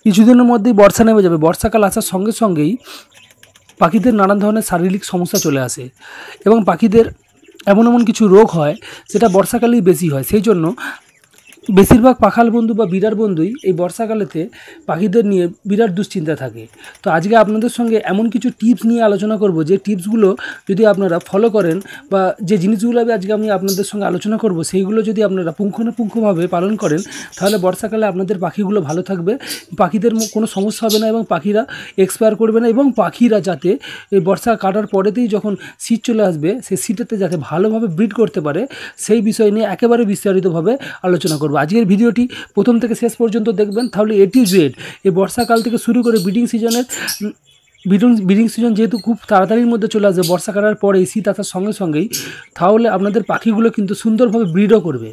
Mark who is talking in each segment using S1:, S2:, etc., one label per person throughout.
S1: কিছুদিনের মধ্যেই বর্ষা নেমে যাবে। বর্ষাকাল আসার সঙ্গে সঙ্গেই পাখিদের নানান ধরনের শারীরিক সমস্যা চলে আসে এবং পাখিদের এমন এমন কিছু রোগ হয় যেটা বর্ষাকালেই বেশি হয়। সেই জন্য বেশিরভাগ পাখাল বন্ধু বা বিড়ার বন্ধুই এই বর্ষাকালেতে পাখিদের নিয়ে বিরাট দুশ্চিন্তা থাকে। তো আজকে আপনাদের সঙ্গে এমন কিছু টিপস নিয়ে আলোচনা করব, যে টিপসগুলো যদি আপনারা ফলো করেন বা যে জিনিসগুলো আজকে আমি আপনাদের সঙ্গে আলোচনা করব সেইগুলো যদি আপনারা পুঙ্খানুপুঙ্খভাবে পালন করেন, তাহলে বর্ষাকালে আপনাদের পাখিগুলো ভালো থাকবে, পাখিদের কোনো সমস্যা হবে না এবং পাখিরা এক্সপায়ার করবে না, এবং পাখিরা যাতে এই বর্ষা কাটার পরেতেই যখন শীত চলে আসবে সেই শীতেতে যাতে ভালোভাবে ব্রিড করতে পারে সেই বিষয় নিয়ে একেবারে বিস্তারিতভাবে আলোচনা করব। আজকের ভিডিওটি প্রথম থেকে শেষ পর্যন্ত দেখবেন, তাহলে A to Z এই বর্ষাকাল থেকে শুরু করে ব্রিডিং সিজন যেহেতু খুব তাড়াতাড়ির মধ্যে চলে আসবে, বর্ষা কাটার পরেই শীত আসার সঙ্গে সঙ্গেই, তাহলে আপনাদের পাখিগুলো কিন্তু সুন্দরভাবে ব্রিডও করবে।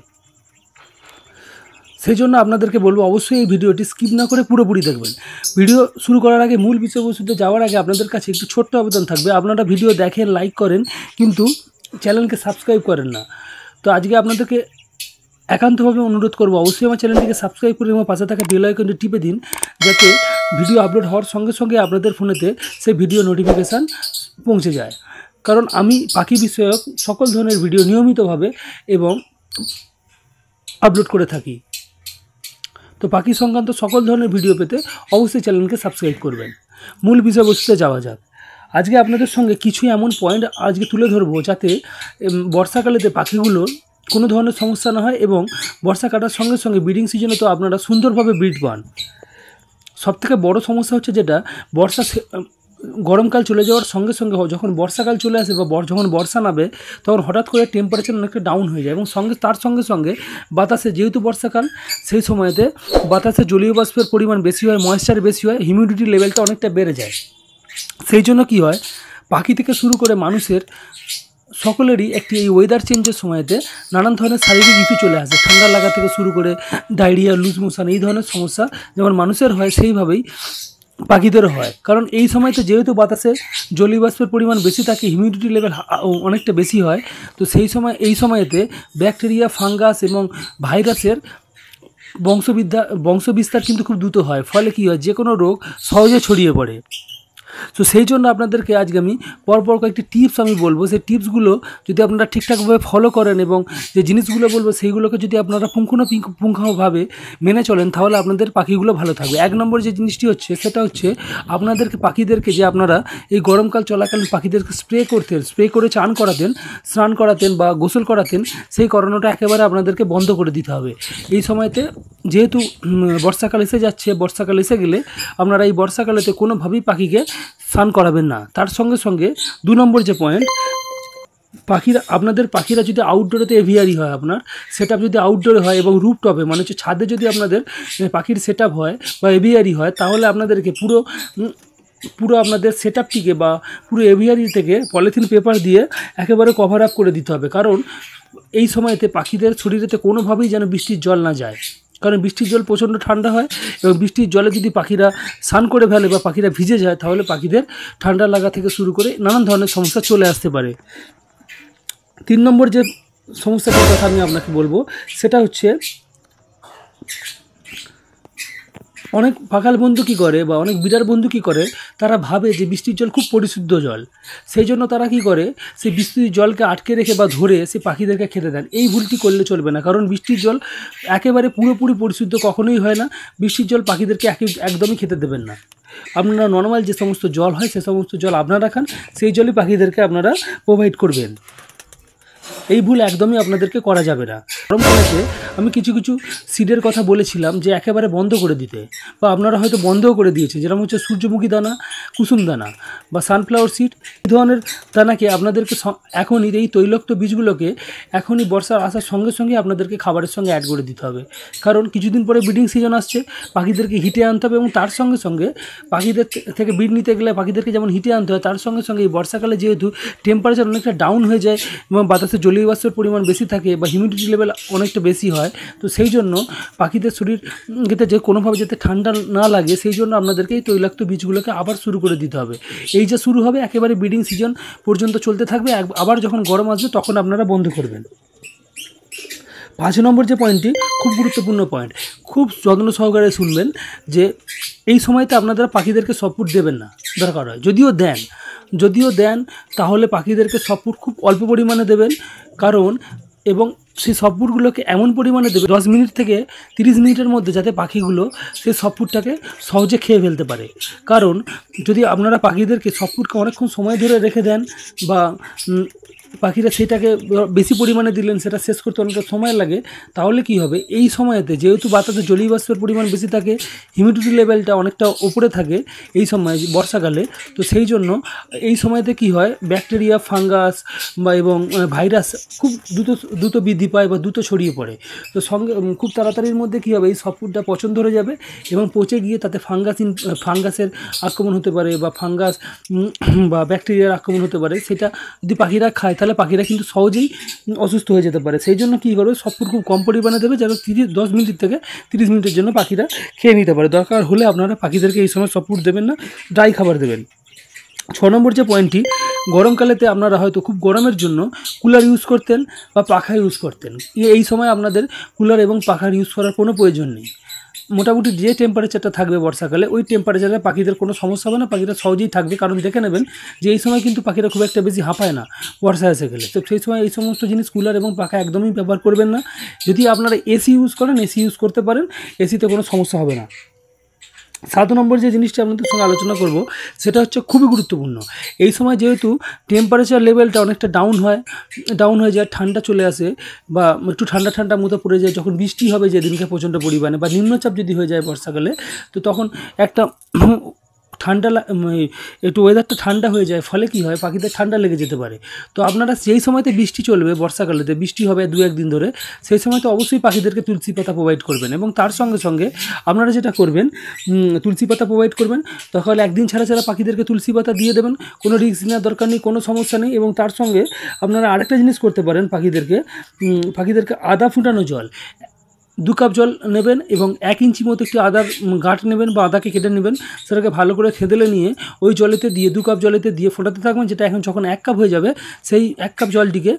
S1: সেই জন্য আপনাদেরকে বলবো অবশ্যই এই ভিডিওটি স্কিপ না করে পুরোপুরি দেখবেন। ভিডিও শুরু করার আগে মূল বিষয়বস্তুতে যাওয়ার আগে আপনাদের কাছে একটু ছোট্ট আবেদন থাকবে, আপনারা ভিডিও দেখেন, লাইক করেন, কিন্তু চ্যানেলকে সাবস্ক্রাইব করেন না। তো আজকে আপনাদেরকে একান্তভাবে অনুরোধ করব, অবশ্যই আমার চ্যানেলটিকে সাবস্ক্রাইব করে এবং পাশে থাকা বেল আইকনটি টিপে দিন, যাতে ভিডিও আপলোড হওয়ার সঙ্গে সঙ্গে আপনাদের ফোনেতে সেই ভিডিও নোটিফিকেশান পৌঁছে যায়। কারণ আমি পাখি বিষয়ক সকল ধরনের ভিডিও নিয়মিতভাবে এবং আপলোড করে থাকি। তো পাখি সংক্রান্ত সকল ধরনের ভিডিও পেতে অবশ্যই চ্যানেলকে সাবস্ক্রাইব করবেন। মূল বিষয়বস্তুতে যাওয়া যাক। আজকে আপনাদের সঙ্গে কিছু এমন পয়েন্ট আজকে তুলে ধরবো যাতে বর্ষাকালেতে পাখিগুলোর কোনো ধরনের সমস্যা না হয় এবং বর্ষা কাটার সঙ্গে সঙ্গে ব্রিডিং সিজনে তো আপনারা সুন্দরভাবে ব্রিড পান। সবথেকে বড় সমস্যা হচ্ছে যেটা গরমকাল চলে যাওয়ার সঙ্গে সঙ্গে যখন বর্ষাকাল চলে আসে বা যখন বর্ষা নামে, তখন হঠাৎ করে টেম্পারেচার অনেকটা ডাউন হয়ে যায় এবং তার সঙ্গে সঙ্গে বাতাসে, যেহেতু বর্ষাকাল সেই সময়তে বাতাসে জলীয় বাষ্পের পরিমাণ বেশি হয়, ময়েশ্চার বেশি হয়, হিউমিডিটি লেভেলটা অনেকটা বেড়ে যায়। সেই জন্য কী হয়, পাখি থেকে শুরু করে মানুষের সকলেরই একটি এই ওয়েদার চেঞ্জের সময়তে নানান ধরনের শারীরিক ইস্যু চলে আসে। ঠান্ডা লাগা থেকে শুরু করে ডায়রিয়া, লুজ মোশন, এই ধরনের সমস্যা যেমন মানুষের হয় সেইভাবেই পাখিদেরও হয়। কারণ এই সময়তে যেহেতু বাতাসে জলীয় বাষ্পের পরিমাণ বেশি থাকে, হিউমিডিটি লেভেল অনেকটা বেশি হয়, তো এই সময়েতে ব্যাকটেরিয়া, ফাঙ্গাস এবং ভাইরাসের বংশবিস্তার কিন্তু খুব দ্রুত হয়। ফলে কী হয়, যে কোনো রোগ সহজে ছড়িয়ে পড়ে। তো সেই জন্য আপনাদেরকে আজকে আমি পরপর কয়েকটি টিপস আমি বলবো, সেই টিপসগুলো যদি আপনারা ঠিকঠাকভাবে ফলো করেন এবং যে জিনিসগুলো বলবো সেইগুলোকে যদি আপনারা পুঙ্খানুপুঙ্খভাবে মেনে চলেন, তাহলে আপনাদের পাখিগুলো ভালো থাকবে। এক নম্বর যে জিনিসটি হচ্ছে সেটা হচ্ছে পাখিদেরকে যে আপনারা এই গরমকাল চলাকালীন পাখিদেরকে স্প্রে করে স্নান করাতেন বা গোসল করাতেন, সেই করানোটা একেবারে আপনাদেরকে বন্ধ করে দিতে হবে। এই সময়তে যেহেতু বর্ষাকাল এসে যাচ্ছে, বর্ষাকাল এসে গেলে আপনারা এই বর্ষাকালেতে কোনোভাবেই পাখিকে স্নান করাবেন না। তার সঙ্গে সঙ্গে 2 নম্বর যে পয়েন্ট, আপনাদের পাখিরা যদি আউটডোরেতে এভিয়ারি হয়, আপনার সেট আপ যদি আউটডোরে হয় এবং রুফটপে মানে হচ্ছে ছাদে যদি আপনাদের পাখির সেট আপ হয় বা এভিয়ারি হয়, তাহলে আপনাদেরকে পুরো আপনাদের সেট আপটিকে বা পুরো এভিয়ারি থেকে পলিথিন পেপার দিয়ে একেবারে কভার আপ করে দিতে হবে। কারণ এই সময়তে পাখিদের শরীরেতে কোনোভাবেই যেন বৃষ্টির জল না যায়, কারণ বৃষ্টির জল প্রচণ্ড ঠান্ডা হয় এবং বৃষ্টির জলে যদি পাখিরা স্নান করে ফেলে বা পাখিরা ভিজে যায়, তাহলে পাখিদের ঠান্ডা লাগা থেকে শুরু করে নানান ধরনের সমস্যা চলে আসতে পারে। 3 নম্বর যে সমস্যাটার কথা আমি আপনাকে বলবো সেটা হচ্ছে, অনেক পাখাল বন্ধু কী করে বা অনেক বিড়ার বন্ধু কী করে, তারা ভাবে যে বৃষ্টির জল খুব পরিশুদ্ধ জল, সেই জন্য তারা কী করে, সেই বৃষ্টির জলকে আটকে রেখে বা ধরে সে পাখিদেরকে খেতে দেন। এই ভুলটি করলে চলবে না, কারণ বৃষ্টির জল একেবারে পুরোপুরি পরিশুদ্ধ কখনোই হয় না। বৃষ্টির জল পাখিদেরকে একদমই খেতে দেবেন না। আপনারা নর্মাল যে সমস্ত জল হয় সে সমস্ত জল আপনারা খান, সেই জলই পাখিদেরকে আপনারা প্রোভাইড করবেন। এই ভুল একদমই আপনাদেরকে করা যাবে না। গরমকালেতে আমি কিছু সিডের কথা বলেছিলাম যে একেবারে বন্ধ করে দিতে, বা আপনারা হয়তো বন্ধও করে দিয়েছে, যেরকম হচ্ছে সূর্যমুখী দানা, কুসুম দানা বা সানফ্লাওয়ার সিড, এই ধরনের দানাকে আপনাদেরকে এখনই, এই তৈলাক্ত বীজগুলোকে এখনই বর্ষার আসার সঙ্গে সঙ্গে আপনাদেরকে খাবারের সঙ্গে অ্যাড করে দিতে হবে। কারণ কিছুদিন পরে ব্রিডিং সিজন আসছে, পাখিদেরকে হিটে আনতে হবে এবং তার সঙ্গে সঙ্গে পাখিদের থেকে ব্রিড নিতে গেলে পাখিদেরকে যেমন হিটে আনতে হয়, তার সঙ্গে সঙ্গে এই বর্ষাকালে যেহেতু টেম্পারেচার অনেকটা ডাউন হয়ে যায় এবং বাতাসে জলীয় বাষ্পের পরিমাণ বেশি থাকে বা হিউমিডিটি লেভেল অনেকটা বেশি হয়, তো সেই জন্য পাখিদের শরীরকে যে কোনোভাবে যাতে ঠান্ডা না লাগে, সেই জন্য আপনাদেরকে এই তৈলাক্ত বীজগুলোকে আবার শুরু করে দিতে হবে। এই যে শুরু হবে একেবারে ব্রিডিং সিজন পর্যন্ত চলতে থাকবে, আবার যখন গরম আসবে তখন আপনারা বন্ধ করবেন। 5 নম্বর যে পয়েন্টটি খুব গুরুত্বপূর্ণ পয়েন্ট, খুব যত্ন সহকারে শুনবেন, যে এই সময়তে আপনারা পাখিদেরকে সফট দেবেন না দরকার হয়, যদিও দেন তাহলে পাখিদেরকে সফট খুব অল্প পরিমাণে দেবেন। কারণ এবং সেই সফটগুলোকে এমন পরিমাণে দেবে 10 মিনিট থেকে 30 মিনিটের মধ্যে, যাতে পাখিগুলো সেই সফটটাকে সহজে খেয়ে ফেলতে পারে। কারণ যদি আপনারা পাখিদেরকে সফটকে অনেকক্ষণ সময় ধরে রেখে দেন বা পাখিরা সেটাকে বেশি পরিমাণে দিলেন, সেটা শেষ করতে অনেকটা সময় লাগে, তাহলে কি হবে, এই সময়তে যেহেতু বাতাসে জলীয় বাষ্পের পরিমাণ বেশি থাকে, হিউমিডিটি লেভেলটা অনেকটা উপরে থাকে এই সময় বর্ষাকালে, তো সেই জন্য এই সময়তে কি হয়, ব্যাকটেরিয়া, ফাঙ্গাস বা এবং ভাইরাস খুব দ্রুত বৃদ্ধি পায় বা দ্রুত ছড়িয়ে পড়ে। তো সঙ্গে খুব তাড়াতাড়ির মধ্যে কী হবে, এই সফটটা পচন ধরে যাবে এবং পচে গিয়ে তাতে ফাঙ্গাসের আক্রমণ হতে পারে বা ফাঙ্গাস বা ব্যাকটেরিয়ার আক্রমণ হতে পারে। সেটা যদি পাখিরা খায় তাহলে পাখিরা কিন্তু সহজেই অসুস্থ হয়ে যেতে পারে। সেই জন্য কী করবে, সফট খুব কম পরিমাণে দেবে, যাতে 10 মিনিট থেকে 30 মিনিটের জন্য পাখিরা খেয়ে নিতে পারে। দরকার হলে আপনারা পাখিদেরকে এই সময় সফট দেবেন না, ড্রাই খাবার দেবেন। 6 নম্বর যে পয়েন্টটি, গরমকালেতে আপনারা হয়তো খুব গরমের জন্য কুলার ইউজ করতেন বা পাখা ইউজ করতেন। এই সময় আপনাদের কুলার এবং পাখার ইউজ করার কোনো প্রয়োজন নেই। মোটামুটি যে টেম্পারেচারটা থাকবে বর্ষাকালে, ওই টেম্পারেচারে পাখিদের কোনো সমস্যা হবে না, পাখিরা সহজেই থাকবে। কারণ দেখে নেবেন যে এই সময় কিন্তু পাখিরা খুব একটা বেশি হাঁপায় না বর্ষা এসে গেলে। তো সেই সময় এই সমস্ত জিনিস কুলার এবং পাখা একদমই ব্যবহার করবেন না। যদি আপনারা এসি ইউজ করেন, এসি ইউজ করতে পারেন, এসিতে কোনো সমস্যা হবে না। 7 নম্বর যে জিনিসটা আপনাদের সঙ্গে আলোচনা করব, সেটা হচ্ছে খুবই গুরুত্বপূর্ণ। এই সময় যেহেতু টেম্পারেচার লেভেলটা অনেকটা ডাউন হয়ে যায়, ঠান্ডা চলে আসে বা একটু ঠান্ডা মতো পড়ে যায়, যখন বৃষ্টি হবে যেদিনকে প্রচণ্ড পরিমাণে বা নিম্নচাপ যদি হয়ে যায় বর্ষাকালে, তো তখন একটা একটু ওয়েদারটা ঠান্ডা হয়ে যায়, ফলে কি হয়, পাখিদের ঠান্ডা লেগে যেতে পারে। তো আপনারা সেই সময়তে বৃষ্টি চলবে, বর্ষাকালেতে বৃষ্টি হবে 2-1 দিন ধরে, সেই সময় তো অবশ্যই পাখিদেরকে তুলসী পাতা প্রোভাইড করবেন। এবং তার সঙ্গে আপনারা যেটা করবেন, তুলসী পাতা প্রোভাইড করবেন, তখন একদিন ছাড়া পাখিদেরকে তুলসী পাতা দিয়ে দেবেন, কোনো রিস্ক নেওয়ার দরকার নেই, কোনো সমস্যা নেই। এবং তার সঙ্গে আপনারা আরেকটা জিনিস করতে পারেন, পাখিদেরকে আদা ফুটানো জল 2 কাপ জল নেবেন এবং 1 ইঞ্চি মতো একটু আদার গাঁট নেবেন বা আদাকে কেটে নেবেন, সেটাকে ভালো করে থেঁতলে নিয়ে ওই জলেতে দিয়ে 2 কাপ জলেতে দিয়ে ফোটাতে থাকবেন। যেটা এখন যখন 1 কাপ হয়ে যাবে, সেই 1 কাপ জলটিকে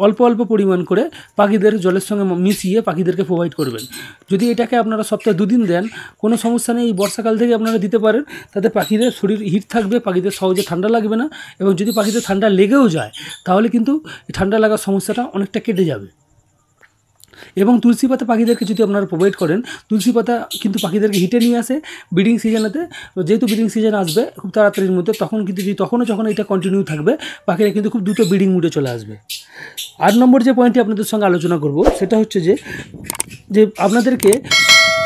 S1: অল্প পরিমাণ করে পাখিদের জলের সঙ্গে মিশিয়ে পাখিদেরকে প্রোভাইড করবেন। যদি এটাকে আপনারা সপ্তাহে 2 দিন দেন, কোনো সমস্যা নেই, এই বর্ষাকাল থেকে আপনারা দিতে পারেন। তাতে পাখিদের শরীর হিট থাকবে, পাখিদের সহজে ঠান্ডা লাগবে না। এবং যদি পাখিদের ঠান্ডা লেগেও যায়, তাহলে কিন্তু ঠান্ডা লাগার সমস্যাটা অনেকটা কেটে যাবে। এবং তুলসী পাতা পাখিদেরকে যদি আপনারা প্রোভাইড করেন, তুলসী পাতা কিন্তু পাখিদেরকে হিটে নিয়ে আসে ব্রিডিং সিজনেতে। যেহেতু ব্রিডিং সিজন আসবে খুব তাড়াতাড়ির মধ্যে, তখন কিন্তু যখন এটা কন্টিনিউ থাকবে, পাখিরা কিন্তু খুব দ্রুত ব্রিডিং মুডে চলে আসবে। 8 নম্বর যে পয়েন্টটি আপনাদের সঙ্গে আলোচনা করব, সেটা হচ্ছে যে আপনাদেরকে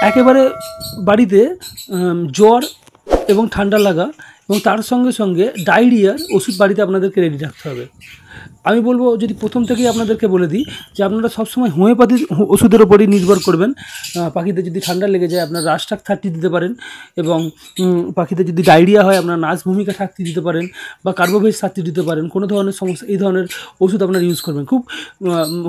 S1: একেবারে বাড়িতে জ্বর এবং ঠান্ডা লাগা এবং তার সঙ্গে ডায়রিয়ার ওষুধ বাড়িতে আপনাদেরকে রেডি রাখতে হবে। আমি বলবো, যদি প্রথম থেকেই আপনাদেরকে বলে দিই যে আপনারা সবসময় হোমিওপ্যাথি ওষুধের ওপরই নির্ভর করবেন। পাখিদের যদি ঠান্ডা লেগে যায়, আপনারা রাস্টাক 30 দিতে পারেন। এবং পাখিদের যদি ডায়রিয়া হয়, আপনারা নাস ভূমিকা 30 দিতে পারেন বা কার্বোভেজ 30 দিতে পারেন। কোনো ধরনের সমস্যা, এই ধরনের ওষুধ আপনারা ইউজ করবেন। খুব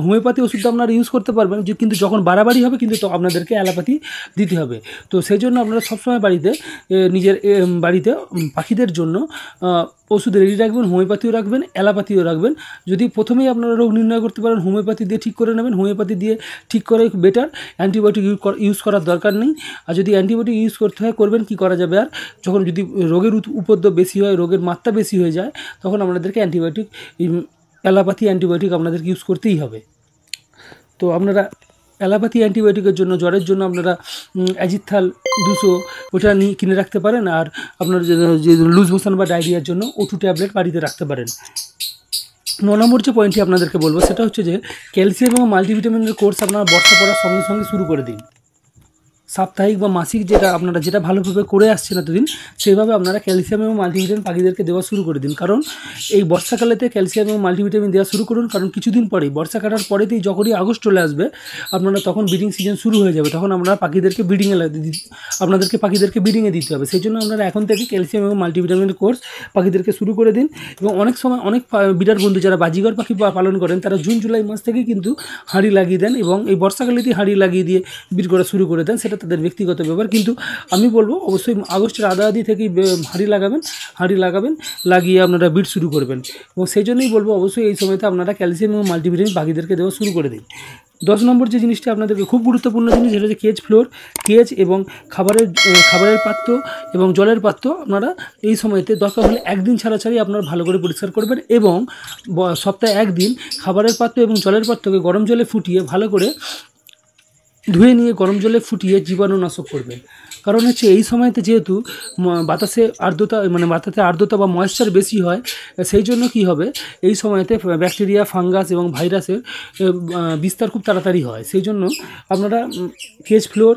S1: হোমিওপ্যাথি ওষুধটা আপনারা ইউজ করতে পারবেন, কিন্তু যখন বাড়াবাড়ি হবে কিন্তু তো আপনাদেরকে অ্যালোপ্যাথি দিতে হবে। তো সেই জন্য আপনারা সবসময় নিজের বাড়িতে পাখিদের জন্য ওষুধ রেডি রাখবেন, হোমিওপ্যাথিও রাখবেন, অ্যালোপ্যাথিও রাখবেন। যদি প্রথমেই আপনারা রোগ নির্ণয় করতে পারেন, হোমিওপ্যাথি দিয়ে ঠিক করে নেবেন, হোমিওপ্যাথি দিয়ে ঠিক করে বেটার। অ্যান্টিবায়োটিক ইউজ করার দরকার নেই। আর যদি অ্যান্টিবায়োটিক ইউজ করতে হয়, করবেন, কি করা যাবে আর, যখন যদি রোগের উপদ্রব বেশি হয়, রোগের মাত্রা বেশি হয়ে যায়, তখন আপনাদেরকে অ্যালোপ্যাথি অ্যান্টিবায়োটিক আপনাদেরকে ইউজ করতেই হবে। তো আপনারা অ্যালোপ্যাথি অ্যান্টিবায়োটিকের জন্য, জ্বরের জন্য আপনারা অ্যাজিথ্রাল 200 ওটা কিনে রাখতে পারেন। আর আপনার যে লুজ মোশন বা ডায়রিয়ার জন্য O2 ট্যাবলেট বাড়িতে রাখতে পারেন। 9 নম্বর যে পয়েন্টটি আপনাদেরকে বলবো, সেটা হচ্ছে যে ক্যালসিয়াম এবং মাল্টিভিটামিনের কোর্স আপনারা বর্ষা পড়ার সঙ্গে শুরু করে দিন। সাপ্তাহিক বা মাসিক যেটা ভালোভাবে করে আসছেন এতদিন, সেইভাবে আপনারা ক্যালসিয়াম এবং মাল্টিভিটামিন পাখিদেরকে দেওয়া শুরু করে দিন। কারণ এই বর্ষাকালেতে ক্যালসিয়াম এবং মাল্টিভিটামিন দেওয়া শুরু করুন, কারণ কিছুদিন পরেই, বর্ষা কাটার পরেতেই যখনই আগস্ট চলে আসবে, আপনারা তখন ব্রিডিং সিজন শুরু হয়ে যাবে। তখন আপনারা পাখিদেরকে ব্রিডিংয়ে দিতে হবে। সেই জন্য আপনারা এখন থেকে ক্যালসিয়াম এবং মাল্টিভিটামিনের কোর্স পাখিদেরকে শুরু করে দিন। এবং অনেক সময় অনেক বিরাট বন্ধু যারা বাজিগর পাখি পালন করেন, তারা জুন জুলাই মাস থেকেই কিন্তু হাঁড়ি লাগিয়ে দেন এবং এই বর্ষাকালেতেই হাঁড়ি লাগিয়ে দিয়ে ব্রিড করা শুরু করে দেন। সেটা তাদের ব্যক্তিগত ব্যাপার, কিন্তু আমি বলবো অবশ্যই আগস্টের আদি থেকেই হাঁড়ি লাগাবেন, লাগিয়ে আপনারা ব্রিড শুরু করবেন। এবং সেই জন্যই বলবো অবশ্যই এই সময়তে আপনারা ক্যালসিয়াম এবং মাল্টিভিটামিন পাখিদেরকে দেওয়া শুরু করে দিন। 10 নম্বর যে জিনিসটা আপনাদেরকে খুব গুরুত্বপূর্ণ জিনিস, সেটা হচ্ছে কেজ ফ্লোর। কেজ এবং খাবারের পাত্র এবং জলের পাত্র আপনারা এই সময়তে দরকার হলে একদিন ছাড়া ছাড়াই আপনারা ভালো করে পরিষ্কার করবেন এবং সপ্তাহে একদিন খাবারের পাত্র এবং জলের পাত্রকে গরম জলে ফুটিয়ে ভালো করে ধুয়ে নিয়ে গরম জলে ফুটিয়ে জীবাণুনাশক করবেন। কারণ হচ্ছে এই সময়তে যেহেতু বাতাসে আর্দ্রতা বা ময়েশ্চার বেশি হয়, সেই জন্য কি হবে, এই সময়তে ব্যাকটেরিয়া, ফাঙ্গাস এবং ভাইরাসের বিস্তার খুব তাড়াতাড়ি হয়। সেই জন্য আপনারা কেজ ফ্লোর,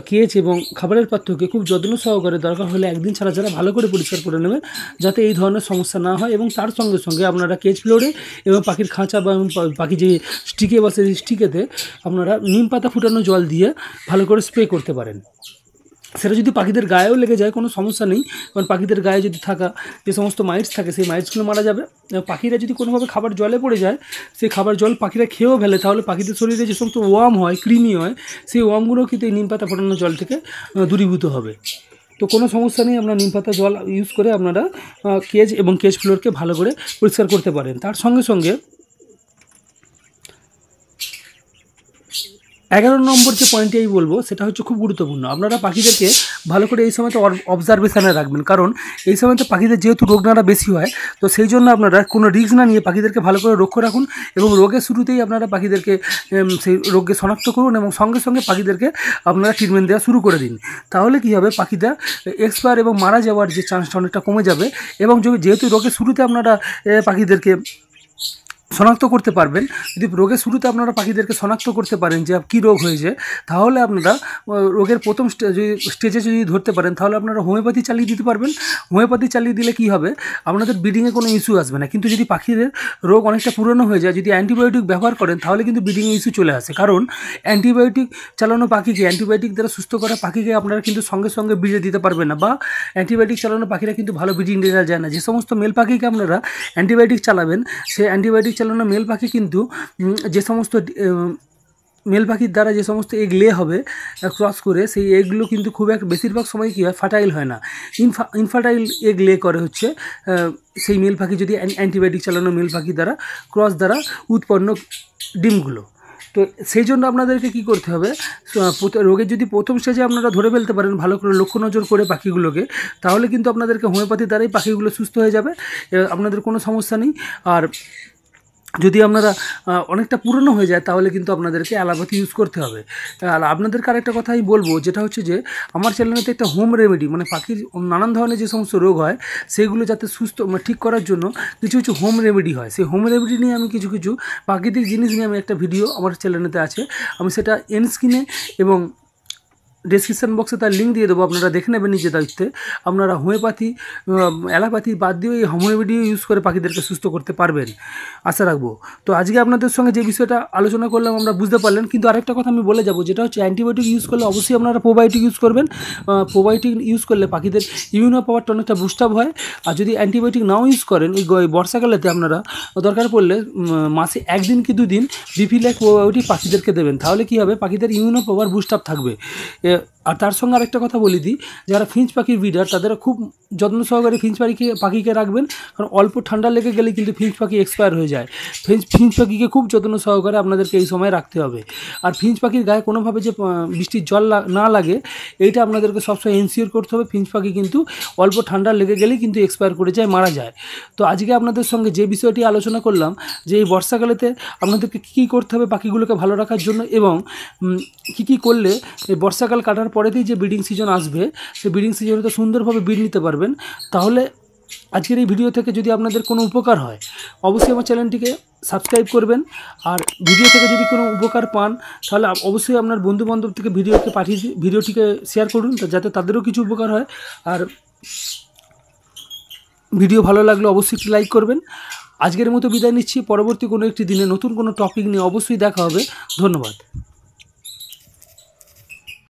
S1: কেজ এবং খাবারের পাত্রকে খুব যত্ন সহকারে দরকার হলে একদিন ছাড়া ভালো করে পরিষ্কার করে নেবেন, যাতে এই ধরনের সমস্যা না হয়। এবং তার সঙ্গে সঙ্গে আপনারা কেজ ফ্লোরে এবং পাখির খাঁচা বা পাখি যে স্টিকে বা সেই স্টিকেতে আপনারা নিম পাতা ফুটানো জল দিয়ে ভালো করে স্প্রে করতে পারেন। সেটা যদি পাখিদের গায়েও লেগে যায় কোনো সমস্যা নেই, কারণ পাখিদের গায়ে যদি থাকা যে সমস্ত মাইটস থাকে সেই মাইটসগুলো মারা যাবে। পাখিরা যদি কোনোভাবে খাবার জলে পড়ে যায়, সেই খাবার জল পাখিরা খেয়েও ফেলে, তাহলে পাখিদের শরীরে যে সমস্ত ওয়ার্ম হয়, কৃমি হয়, সেই ওয়ার্মগুলো কিন্তু এই নিম পাতা ফোটানো জল থেকে দূরীভূত হবে। তো কোনো সমস্যা নেই, আপনারা নিম পাতা জল ইউজ করে আপনারা কেজ এবং কেজ ফ্লোরকে ভালো করে পরিষ্কার করতে পারেন। তার সঙ্গে সঙ্গে 11 নম্বর যে পয়েন্টটি আমি বলবো সেটা হচ্ছে খুব গুরুত্বপূর্ণ। আপনারা পাখিদেরকে ভালো করে এই সময়তে অবজারভেশানে রাখবেন, কারণ এই সময়তে পাখিদের যেহেতু রোগনারা বেশি হয়, তো সেই জন্য আপনারা কোনো রিস্ক না নিয়ে পাখিদেরকে ভালো করে লক্ষ্য রাখুন এবং রোগের শুরুতেই আপনারা পাখিদেরকে সেই রোগকে শনাক্ত করুন এবং সঙ্গে সঙ্গে পাখিদেরকে আপনারা ট্রিটমেন্ট দেওয়া শুরু করে দিন। তাহলে কী হবে, পাখিটা এক্সপায়ার এবং মারা যাওয়ার যে চান্সটা অনেকটা কমে যাবে। এবং যেহেতু রোগের শুরুতে আপনারা পাখিদেরকে শনাক্ত করতে পারবেন, যদি রোগের শুরুতে আপনারা পাখিদেরকে শনাক্ত করতে পারেন যে কী রোগ হয়েছে, তাহলে আপনারা রোগের প্রথম স্টেজে যদি ধরতে পারেন, তাহলে আপনারা হোমিওপ্যাথি চালিয়ে দিতে পারবেন। হোমিওপ্যাথি চালিয়ে দিলে কী হবে, আপনাদের ব্রিডিংয়ে কোনো ইস্যু আসবে না। কিন্তু যদি পাখিদের রোগ অনেকটা পুরনো হয়ে যায়, যদি অ্যান্টিবায়োটিক ব্যবহার করেন, তাহলে কিন্তু ব্রিডিংয়ে ইস্যু চলে আসে। কারণ অ্যান্টিবায়োটিক চালানো পাখিকে, অ্যান্টিবায়োটিক দ্বারা সুস্থ করা পাখিকে আপনারা কিন্তু সঙ্গে সঙ্গে ব্রিডে দিতে পারবেন না, বা অ্যান্টিবায়োটিক চালানো পাখিরা কিন্তু ভালো ব্রিডিং রেজাল্ট যায় না। যে সমস্ত মেল পাখিকে আপনারা অ্যান্টিবায়োটিক চালাবেন, সেই অ্যান্টিবায়োটিক চালানো মেল পাখি কিন্তু যে সমস্ত মেল পাখির দ্বারা যে সমস্ত এগ লে হবে ক্রস করে, সেই এগগুলো কিন্তু বেশিরভাগ সময় কী হয়, ফার্টাইল হয় না, ইনফার্টাইল এগ লে করে হচ্ছে সেই মেল পাখি যদি অ্যান্টিবায়োটিক চালানো মেল পাখি দ্বারা ক্রস দ্বারা উৎপন্ন ডিমগুলো। তো সেই জন্য আপনাদেরকে কী করতে হবে, রোগের যদি প্রথম স্টেজে আপনারা ধরে ফেলতে পারেন ভালো করে লক্ষ্য নজর করে পাখিগুলোকে, তাহলে কিন্তু আপনাদেরকে হোমিওপ্যাথি দ্বারাই পাখিগুলো সুস্থ হয়ে যাবে, আপনাদের কোনো সমস্যা নেই। আর যদি আপনারা অনেকটা পুরনো হয়ে যায়, তাহলে কিন্তু আপনাদেরকে অ্যালোপ্যাথি ইউজ করতে হবে। আর আপনাদেরকে আরেকটা কথা আমি বলবো, যেটা হচ্ছে যে আমার চ্যানেলেতে একটা হোম রেমেডি, মানে পাখির নানান ধরনের যে সমস্ত রোগ হয় সেইগুলো যাতে সুস্থ ঠিক করার জন্য কিছু কিছু হোম রেমেডি হয়, সেই হোম রেমেডি নিয়ে আমি কিছু প্রাকৃতিক জিনিস নিয়ে আমি একটা ভিডিও আমার চ্যানেলেতে আছে, আমি সেটা এন্ড স্ক্রিনে এবং ডেসক্রিপশন বক্সে তার লিঙ্ক দিয়ে দেবো, আপনারা দেখে নেবেন নিজের দায়িত্বে। আপনারা হোমিওপ্যাথি, অ্যালোপ্যাথি বাদ দিয়েও এই হোম রেমেডি ইউজ করে পাখিদেরকে সুস্থ করতে পারবেন, আশা রাখবো। তো আজকে আপনাদের সঙ্গে যে বিষয়টা আলোচনা করলাম আমরা বুঝতে পারলেন, কিন্তু আরেকটা কথা আমি বলে যাবো, যেটা হচ্ছে অ্যান্টিবায়োটিক ইউজ করলে অবশ্যই আপনারা প্রোবায়োটিক ইউজ করবেন। প্রোবায়োটিক ইউজ করলে পাখিদের ইমিউনো পাওয়ারটা অনেকটা বুস্ট আপ হয়। আর যদি অ্যান্টিবায়োটিক নাও ইউজ করেন, এই বর্ষাকালেতে আপনারা দরকার পড়লে মাসে 1 দিন কি 2 দিন বিপিলেক প্রোবায়োটিক পাখিদেরকে দেবেন, তাহলে কী হবে, পাখিদের ইমিউনো পাওয়ার বুস্ট আপ থাকবে। আর তার সঙ্গে আরেকটা কথা বলে দিই, যারা ফিঞ্চ পাখির ব্রিডার তাদেরা খুব যত্ন সহকারে ফিঞ্চ পাখিকে রাখবেন, কারণ অল্প ঠান্ডা লেগে গেলে কিন্তু ফিঞ্চ পাখি এক্সপায়ার হয়ে যায়। ফিঞ্চ পাখিকে খুব যত্ন সহকারে আপনাদেরকে এই সময় রাখতে হবে। আর ফিঞ্চ পাখির গায়ে কোনোভাবে যে বৃষ্টির জল না লাগে, এইটা আপনাদেরকে সবসময় এনশিওর করতে হবে। ফিঞ্চ পাখি কিন্তু অল্প ঠান্ডা লেগে গেলেই কিন্তু এক্সপায়ার করে যায়, মারা যায়। তো আজকে আপনাদের সঙ্গে যে বিষয়টি আলোচনা করলাম, যে এই বর্ষাকালেতে আপনাদেরকে কী করতে হবে পাখিগুলোকে ভালো রাখার জন্য, এবং কী করলে এই বর্ষাকাল কাটার পরেতেই যে ব্রিডিং সিজন আসবে, সেই ব্রিডিং সিজনে তো সুন্দরভাবে ব্রিড নিতে পারবেন। তাহলে আজকের এই ভিডিও থেকে যদি আপনাদের কোনো উপকার হয়, অবশ্যই আমার চ্যানেলটিকে সাবস্ক্রাইব করবেন। আর ভিডিও থেকে যদি কোনো উপকার পান, তাহলে অবশ্যই আপনার বন্ধুবান্ধব থেকে ভিডিওটিকে শেয়ার করুন, যাতে তাদেরও কিছু উপকার হয়। আর ভিডিও ভালো লাগলে অবশ্যই একটি লাইক করবেন। আজকের মতো বিদায় নিচ্ছি, পরবর্তী কোনো একটি দিনে নতুন কোনো টপিক নিয়ে অবশ্যই দেখা হবে। ধন্যবাদ।